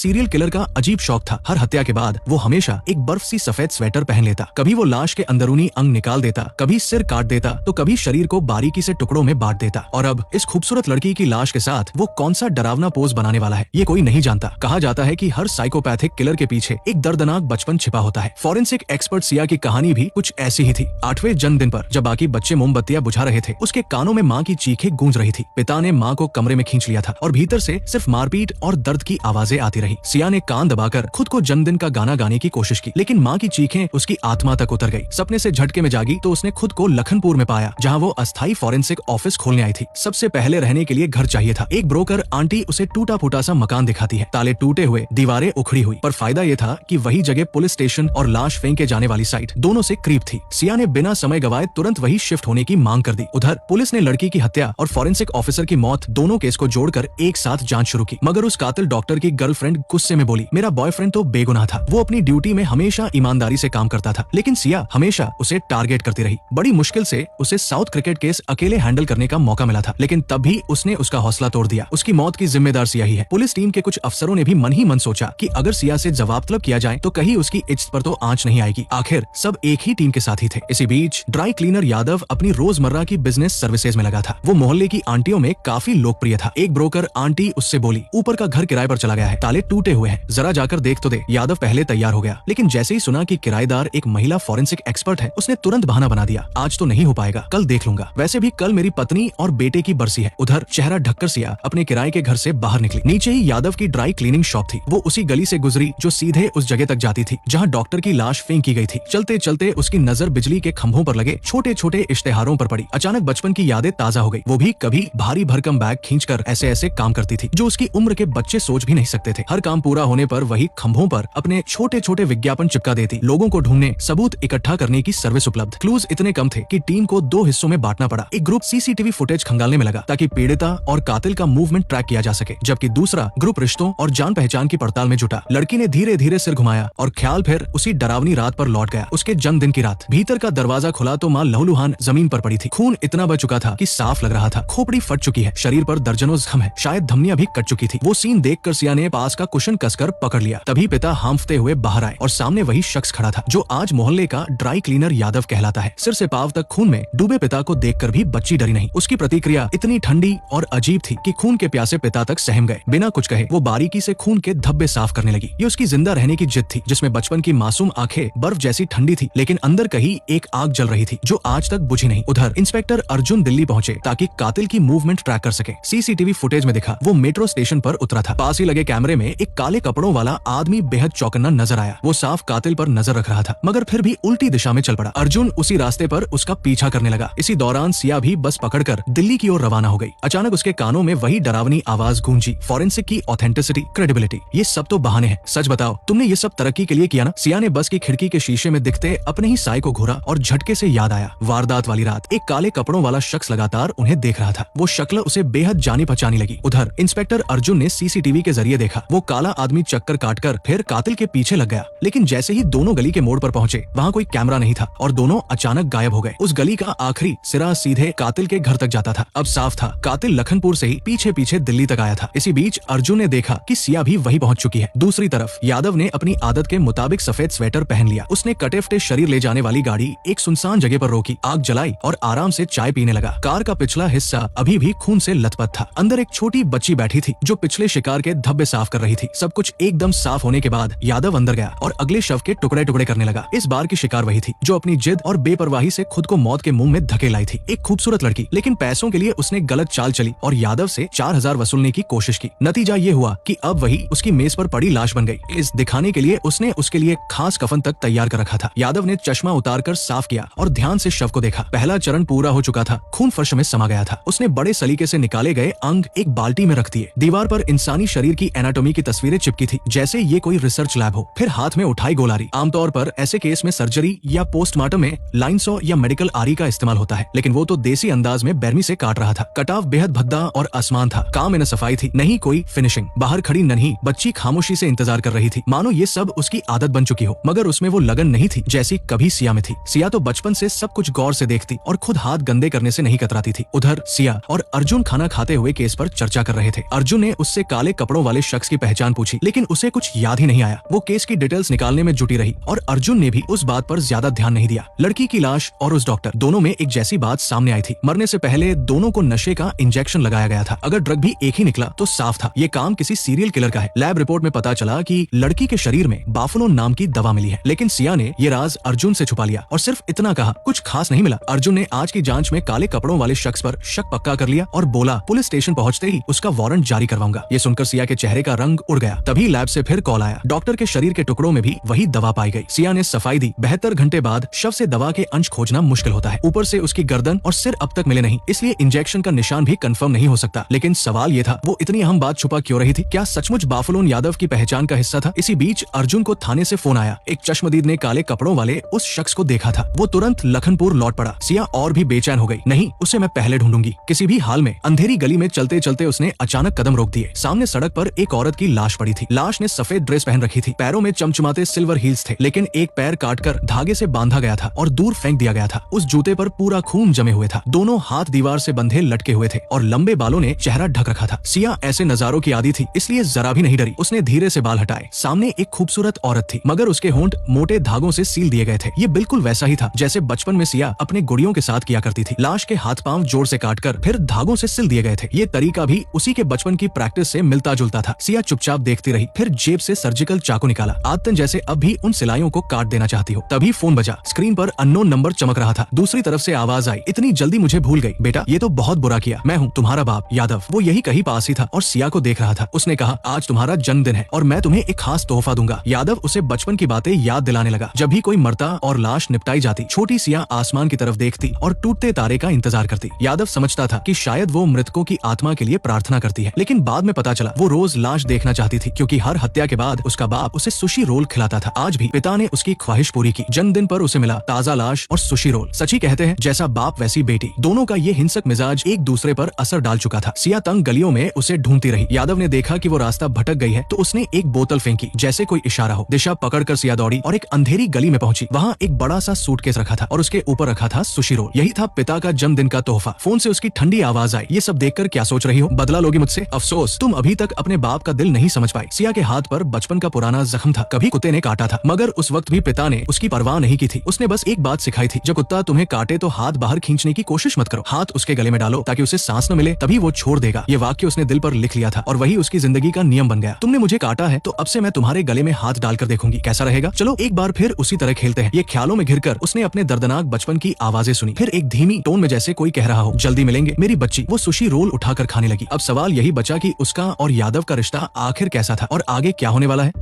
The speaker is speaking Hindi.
सीरियल किलर का अजीब शौक था। हर हत्या के बाद वो हमेशा एक बर्फ सी सफेद स्वेटर पहन लेता। कभी वो लाश के अंदरूनी अंग निकाल देता, कभी सिर काट देता तो कभी शरीर को बारीकी से टुकड़ों में बांट देता। और अब इस खूबसूरत लड़की की लाश के साथ वो कौन सा डरावना पोज बनाने वाला है, ये कोई नहीं जानता। कहा जाता है कि हर साइकोपैथिक किलर के पीछे एक दर्दनाक बचपन छिपा होता है। फॉरेंसिक एक्सपर्ट सिया की कहानी भी कुछ ऐसी ही थी। 8वें जन्मदिन पर जब बाकी बच्चे मोमबत्तियां बुझा रहे थे, उसके कानों में माँ की चीखें गूंज रही थी। पिता ने माँ को कमरे में खींच लिया था और भीतर से सिर्फ मारपीट और दर्द की आवाजें आती रही। सिया ने कान दबाकर खुद को जन्मदिन का गाना गाने की कोशिश की, लेकिन माँ की चीखें उसकी आत्मा तक उतर गई। सपने से झटके में जागी तो उसने खुद को लखनपुर में पाया, जहाँ वो अस्थायी फॉरेंसिक ऑफिस खोलने आई थी। सबसे पहले रहने के लिए घर चाहिए था। एक ब्रोकर आंटी उसे टूटा फूटा सा मकान दिखाती है, ताले टूटे हुए, दीवारें उखड़ी हुई। पर फायदा ये था कि वही जगह पुलिस स्टेशन और लाश फेंके जाने वाली साइट दोनों से करीब थी। सिया ने बिना समय गवाए तुरंत वही शिफ्ट होने की मांग कर दी। उधर पुलिस ने लड़की की हत्या और फॉरेंसिक ऑफिसर की मौत दोनों केस को जोड़कर एक साथ जांच शुरू की। मगर उस कातिल डॉक्टर की गर्लफ्रेंड गुस्से में बोली, मेरा बॉयफ्रेंड तो बेगुनाह था, वो अपनी ड्यूटी में हमेशा ईमानदारी से काम करता था। लेकिन सिया हमेशा उसे टारगेट करती रही। बड़ी मुश्किल से उसे साउथ क्रिकेट केस अकेले हैंडल करने का मौका मिला था, लेकिन तब भी उसने उसका हौसला तोड़ दिया। उसकी मौत की जिम्मेदार सिया ही है। पुलिस टीम के कुछ अफसरों ने भी मन ही मन सोचा कि अगर सिया से जवाब तलब किया जाए तो कहीं उसकी इज्जत पर तो आंच नहीं आएगी। आखिर सब एक ही टीम के साथ ही थे। इसी बीच ड्राई क्लीनर यादव अपनी रोजमर्रा की बिजनेस सर्विसेज में लगा था। वो मोहल्ले की आंटियों में काफी लोकप्रिय था। एक ब्रोकर आंटी उससे बोली, ऊपर का घर किराए पर चला गया है, ताले टूटे हुए हैं, जरा जाकर देख तो दे। यादव पहले तैयार हो गया, लेकिन जैसे ही सुना कि किराएदार एक महिला फॉरेंसिक एक्सपर्ट है, उसने तुरंत बहाना बना दिया, आज तो नहीं हो पाएगा, कल देख लूंगा। वैसे भी कल मेरी पत्नी और बेटे की बरसी है। उधर चेहरा ढककर सिया अपने किराए के घर से बाहर निकली। नीचे ही यादव की ड्राई क्लीनिंग शॉप थी। वो उसी गली से गुजरी जो सीधे उस जगह तक जाती थी जहाँ डॉक्टर की लाश फेंक की गई थी। चलते चलते उसकी नजर बिजली के खंभों पर लगे छोटे छोटे इश्तेहारों पर पड़ी। अचानक बचपन की यादें ताजा हो गई। वो भी कभी भारी भरकम बैग खींचकर ऐसे ऐसे काम करती थी जो उसकी उम्र के बच्चे सोच भी नहीं सकते थे। हर काम पूरा होने पर वही खंभों पर अपने छोटे छोटे विज्ञापन चिपका देती। लोगों को ढूंढने, सबूत इकट्ठा करने की सर्विस उपलब्ध। क्लूज इतने कम थे कि टीम को 2 हिस्सों में बांटना पड़ा। एक ग्रुप सीसीटीवी फुटेज खंगालने में लगा ताकि पीड़िता और कातिल का मूवमेंट ट्रैक किया जा सके, जबकि दूसरा ग्रुप रिश्तों और जान पहचान की पड़ताल में जुटा। लड़की ने धीरे धीरे सिर घुमाया और ख्याल फिर उसी डरावनी रात पर लौट गया। उसके जन्मदिन की रात। भीतर का दरवाजा खुला तो माँ लहूलुहान जमीन पर पड़ी थी। खून इतना बह चुका था कि साफ लग रहा था। खोपड़ी फट चुकी है, शरीर पर दर्जनों जख्म है, शायद धमनियां भी कट चुकी थी। वो सीन देखकर सिया ने पास का कुशन कसकर पकड़ लिया। तभी पिता हांफते हुए बाहर आए और सामने वही शख्स खड़ा था जो आज मोहल्ले का ड्राई क्लीनर यादव कहलाता है। सिर से पांव तक खून में डूबे पिता को देखकर भी बच्ची डरी नहीं। उसकी प्रतिक्रिया इतनी ठंडी और अजीब थी कि खून के प्यासे पिता तक सहम गए। बिना कुछ कहे वो बारीकी से खून के धब्बे साफ करने लगी। ये उसकी जिंदा रहने की जिद थी, जिसमें बचपन की मासूम आंखें बर्फ जैसी ठंडी थी, लेकिन अंदर कहीं एक आग जल रही थी जो आज तक बुझी नहीं। उधर इंस्पेक्टर अर्जुन दिल्ली पहुंचे ताकि कातिल की मूवमेंट ट्रैक कर सके। सीसीटीवी फुटेज में दिखा वो मेट्रो स्टेशन पर उतरा था। पास ही लगे कैमरे में एक काले कपड़ों वाला आदमी बेहद चौकन्ना नजर आया। वो साफ कातिल पर नजर रख रहा था, मगर फिर भी उल्टी दिशा में चल पड़ा। अर्जुन उसी रास्ते पर उसका पीछा करने लगा। इसी दौरान सिया भी बस पकड़कर दिल्ली की ओर रवाना हो गई। अचानक उसके कानों में वही डरावनी आवाज गूंजी, फॉरेंसिक की ऑथेंटिसिटी, क्रेडिबिलिटी, ये सब तो बहाने हैं, सच बताओ तुमने ये सब तरक्की के लिए किया ना। सिया ने बस की खिड़की के शीशे में दिखते अपने ही साय को घूरा और झटके से याद आया वारदात वाली रात। एक काले कपड़ों वाला शख्स लगातार उन्हें देख रहा था। वो शक्ल उसे बेहद जानी पहचानी लगी। उधर इंस्पेक्टर अर्जुन ने सीसीटीवी के जरिए देखा वो काला आदमी चक्कर काटकर फिर कातिल के पीछे लग गया। लेकिन जैसे ही दोनों गली के मोड़ पर पहुंचे वहाँ कोई कैमरा नहीं था और दोनों अचानक गायब हो गए। उस गली का आखिरी सिरा सीधे कातिल के घर तक जाता था। अब साफ था कातिल लखनपुर से ही पीछे पीछे दिल्ली तक आया था। इसी बीच अर्जुन ने देखा कि सिया भी वही पहुंच चुकी है। दूसरी तरफ यादव ने अपनी आदत के मुताबिक सफेद स्वेटर पहन लिया। उसने कटे फटे शरीर ले जाने वाली गाड़ी एक सुनसान जगह पर रोकी, आग जलाई और आराम से चाय पीने लगा। कार का पिछला हिस्सा अभी भी खून से लथपथ था। अंदर एक छोटी बच्ची बैठी थी जो पिछले शिकार के धब्बे साफ कर रही थी। सब कुछ एकदम साफ होने के बाद यादव अंदर गया और अगले शव के टुकड़े टुकड़े करने लगा। इस बार की शिकार वही थी जो अपनी जिद और बेपरवाही से खुद को मौत के मुंह में धकेल लाई थी। एक खूबसूरत लड़की, लेकिन पैसों के लिए उसने गलत चाल चली और यादव से 4000 वसूलने की कोशिश की। नतीजा ये हुआ कि अब वही उसकी मेज पर पड़ी लाश बन गई। इस दिखाने के लिए उसने उसके लिए खास कफन तक तैयार कर रखा था। यादव ने चश्मा उतारकर साफ किया और ध्यान से शव को देखा। पहला चरण पूरा हो चुका था, खून फर्श में समा गया था। उसने बड़े सलीके से निकाले गए अंग एक बाल्टी में रख दिए। दीवार पर इंसानी शरीर की एनाटॉमी की तस्वीरें चिपकी थी जैसे ये कोई रिसर्च लैब हो। फिर हाथ में उठाई गोलारी। आमतौर पर ऐसे केस में सर्जरी या पोस्टमार्टम में लाइन सॉ या मेडिकल आरी का इस्तेमाल होता है, लेकिन वो तो देसी अंदाज में बैरमी से काट रहा था। कटाव बेहद भद्दा और आसमान था। काम में सफाई थी, नहीं कोई फिनिशिंग। बाहर खड़ी नन्ही बच्ची खामोशी से इंतजार कर रही थी, मानो ये सब उसकी आदत बन चुकी हो। मगर उसमें वो लगन नहीं थी जैसी कभी सिया में थी। सिया तो बचपन से सब कुछ गौर से देखती और खुद हाथ गंदे करने से नहीं कतराती थी। उधर सिया और अर्जुन खाना खाते हुए केस पर चर्चा कर रहे थे। अर्जुन ने उससे काले कपड़ों वाले शख्स की पहचान पहचान पूछी, लेकिन उसे कुछ याद ही नहीं आया। वो केस की डिटेल्स निकालने में जुटी रही और अर्जुन ने भी उस बात पर ज्यादा ध्यान नहीं दिया। लड़की की लाश और उस डॉक्टर दोनों में एक जैसी बात सामने आई थी। मरने से पहले दोनों को नशे का इंजेक्शन लगाया गया था। अगर ड्रग भी एक ही निकला तो साफ था ये काम किसी सीरियल किलर का है। लैब रिपोर्ट में पता चला कि लड़की के शरीर में बाफलोन नाम की दवा मिली है, लेकिन सिया ने ये राज अर्जुन से छुपा लिया और सिर्फ इतना कहा, कुछ खास नहीं मिला। अर्जुन ने आज की जांच में काले कपड़ों वाले शख्स पर शक पक्का कर लिया और बोला पुलिस स्टेशन पहुंचते ही उसका वारंट जारी करवाऊंगा। ये सुनकर सिया के चेहरे का रंग उड़ गया। तभी लैब से फिर कॉल आया। डॉक्टर के शरीर के टुकड़ों में भी वही दवा पाई गई। सिया ने सफाई दी, 72 घंटे बाद शव से दवा के अंश खोजना मुश्किल होता है। ऊपर से उसकी गर्दन और सिर अब तक मिले नहीं, इसलिए इंजेक्शन का निशान भी कंफर्म नहीं हो सकता। लेकिन सवाल ये था, वो इतनी अहम बात छुपा क्यों रही थी? क्या सचमुच बाफलोन यादव की पहचान का हिस्सा था? इसी बीच अर्जुन को थाने से फोन आया। एक चश्मदीद ने काले कपड़ों वाले उस शख्स को देखा था। वो तुरंत लखनपुर लौट पड़ा। सिया और भी बेचैन हो गई। नहीं, उसे मैं पहले ढूंढूंगी किसी भी हाल में। अंधेरी गली में चलते चलते उसने अचानक कदम रोक दिए। सामने सड़क पर एक औरत की लाश पड़ी थी। लाश ने सफेद ड्रेस पहन रखी थी, पैरों में चमचमाते सिल्वर हील्स थे, लेकिन एक पैर काटकर धागे से बांधा गया था और दूर फेंक दिया गया था। उस जूते पर पूरा खून जमे हुए था। दोनों हाथ दीवार से बंधे लटके हुए थे और लंबे बालों ने चेहरा ढक रखा था। सिया ऐसे नजारों की आदी थी, इसलिए जरा भी नहीं डरी। उसने धीरे से बाल हटाए। सामने एक खूबसूरत औरत थी, मगर उसके होंठ मोटे धागों से सील दिए गए थे। ये बिल्कुल वैसा ही था जैसे बचपन में सिया अपने गुड़ियों के साथ किया करती थी। लाश के हाथ पांव जोर से काटकर फिर धागों से सिल दिए गए थे। ये तरीका भी उसी के बचपन की प्रैक्टिस से मिलता जुलता था। सिया चुपचाप देखती रही, फिर जेब से सर्जिकल चाकू निकाला, आदतन जैसे अब भी उन सिलाइयों को काट देना चाहती हो। तभी फोन बजा। स्क्रीन पर अननोन नंबर चमक रहा था। दूसरी तरफ से आवाज आई, इतनी जल्दी मुझे भूल गई? बेटा, ये तो बहुत बुरा किया। मैं हूँ तुम्हारा बाप यादव। वो यही कहीं पास ही था और सिया को देख रहा था। उसने कहा, आज तुम्हारा जन्मदिन है और मैं तुम्हें एक खास तोहफा दूंगा। यादव उसे बचपन की बातें याद दिलाने लगा। जब भी कोई मरता और लाश निपटाई जाती, छोटी सिया आसमान की तरफ देखती और टूटते तारे का इंतजार करती। यादव समझता था कि शायद वो मृतकों की आत्मा के लिए प्रार्थना करती है, लेकिन बाद में पता चला वो रोज लाश देखना चाहती थी, क्योंकि हर हत्या के बाद उसका बाप उसे सुशी रोल खिलाता था। आज भी पिता ने उसकी ख्वाहिश पूरी की। जन्मदिन पर उसे मिला ताजा लाश और सुशी रोल। सच ही कहते हैं, जैसा बाप वैसी बेटी। दोनों का ये हिंसक मिजाज एक दूसरे पर असर डाल चुका था। सिया तंग गलियों में उसे ढूंढती रही। यादव ने देखा कि वो रास्ता भटक गई है, तो उसने एक बोतल फेंकी, जैसे कोई इशारा हो। दिशा पकड़कर सिया दौड़ी और एक अंधेरी गली में पहुंची। वहाँ एक बड़ा सा सूटकेस रखा था और उसके ऊपर रखा था सुशी रोल। यही था पिता का जन्मदिन का तोहफा। फोन से उसकी ठंडी आवाज आई, ये सब देखकर क्या सोच रही हो? बदला लोगी मुझसे? अफसोस, तुम अभी तक अपने बाप का दिल नहीं समझ पाई। सिया के हाथ पर बचपन का पुराना जख्म था, कभी कुत्ते ने काटा था, मगर उस वक्त भी पिता ने उसकी परवाह नहीं की थी। उसने बस एक बात सिखाई थी, जब कुत्ता तुम्हें काटे तो हाथ बाहर खींचने की कोशिश मत करो, हाथ उसके गले में डालो ताकि उसे सांस न मिले, तभी वो छोड़ देगा। ये वाक्य उसने दिल पर लिख लिया था और वही उसकी जिंदगी का नियम बन गया। तुमने मुझे काटा है तो अब से मैं तुम्हारे गले में हाथ डालकर देखूंगी, कैसा रहेगा? चलो एक बार फिर उसी तरह खेलते हैं। ये ख्यालों में घिरकर उसने अपने दर्दनाक बचपन की आवाजें सुनी। फिर एक धीमी टोन में जैसे कोई कह रहा हो, जल्दी मिलेंगे मेरी बच्ची। वो सुशी रोल उठाकर खाने लगी। अब सवाल यही बचा कि उसका और यादव का रिश्ता आखिर कैसा था और आगे क्या होने वाला है।